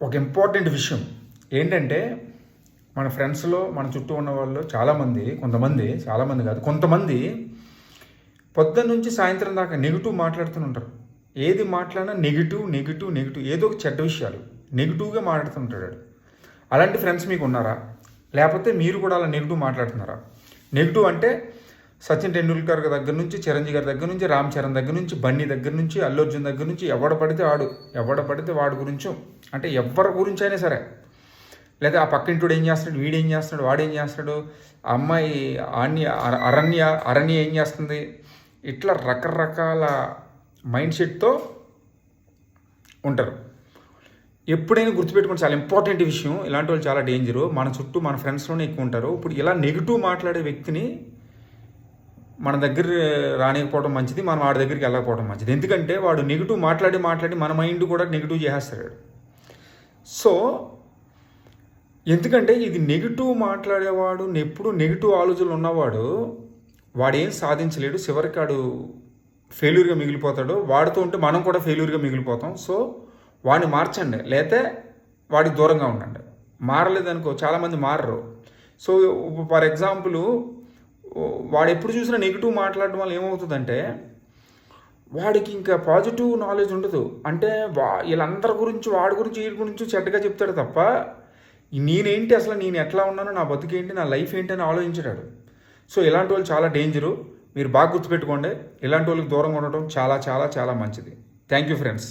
ఒక ఇంపార్టెంట్ విషయం ఏంటంటే మన ఫ్రెండ్స్లో మన చుట్టూ ఉన్న వాళ్ళు చాలామంది కాదు కొంతమంది పొద్దున్న నుంచి సాయంత్రం దాకా నెగిటివ్ మాట్లాడుతుంటారు. ఏది మాట్లాడినా నెగిటివ్ ఏదో ఒక చెడ్డ విషయాలు నెగిటివ్గా మాట్లాడుతుంటాడు. అలాంటి ఫ్రెండ్స్ మీకు ఉన్నారా? లేకపోతే మీరు కూడా అలా నెగిటివ్ మాట్లాడుతున్నారా? నెగిటివ్ అంటే సచిన్ టెండూల్కర్ దగ్గర నుంచి, చిరంజీవి గారి దగ్గర నుంచి, రామ్ చరణ్ దగ్గర నుంచి, బన్నీ దగ్గర నుంచి, అల్లు అర్జున్ దగ్గర నుంచి ఎవడ పడితే వాడి గురించో, అంటే ఎవరి గురించి అయినా సరే, లేదా ఆ పక్కింటుడు ఏం చేస్తున్నాడు, వీడేం చేస్తున్నాడు, వాడేం చేస్తున్నాడు, ఆ అమ్మాయి అరణ్య ఏం చేస్తుంది, ఇట్లా రకరకాల మైండ్ సెట్తో ఉంటారు. ఎప్పుడైనా గుర్తుపెట్టుకుని చాలా ఇంపార్టెంట్ విషయం, ఇలాంటి వాళ్ళు చాలా డేంజరు. మన చుట్టూ మన ఫ్రెండ్స్లోనే ఎక్కువ ఉంటారు. ఇప్పుడు ఇలా నెగిటివ్ మాట్లాడే వ్యక్తిని మన దగ్గర రానికపోవడం మంచిది, మనం వాడి దగ్గరికి వెళ్ళకపోవడం మంచిది. ఎందుకంటే వాడు నెగిటివ్ మాట్లాడి మన మైండ్ కూడా నెగిటివ్ చేసేస్తాడు. సో ఎందుకంటే ఇది నెగిటివ్ మాట్లాడేవాడు, ఎప్పుడు నెగిటివ్ ఆలోచనలు ఉన్నవాడు వాడేం సాధించలేడు, చివరికి వాడు ఫెయిల్యూర్గా మిగిలిపోతాడు. వాడితో ఉంటే మనం కూడా ఫెయిల్యూర్గా మిగిలిపోతాం. సో వాడిని మార్చండి, లేతే వాడికి దూరంగా ఉండండి. మారలేదనుకో, చాలామంది మారరు. సో ఫర్ ఎగ్జాంపుల్ వాడు ఎప్పుడు చూసినా నెగిటివ్ మాట్లాడడం వల్ల ఏమవుతుందంటే వాడికి ఇంకా పాజిటివ్ నాలెడ్జ్ ఉండదు. అంటే వీళ్ళందరి గురించి, వాడి గురించి, వీడి గురించి చెడ్డగా చెప్తాడు తప్ప నేనేంటి, అసలు నేను ఎట్లా ఉన్నానో, నా బతుకేంటి, నా లైఫ్ ఏంటి అని ఆలోచించాడు. సో ఇలాంటి వాళ్ళు చాలా డేంజరు. మీరు బాగా గుర్తుపెట్టుకోండి. ఇలాంటి వాళ్ళకి దూరంగా ఉండటం చాలా చాలా చాలా మంచిది. Thank you friends.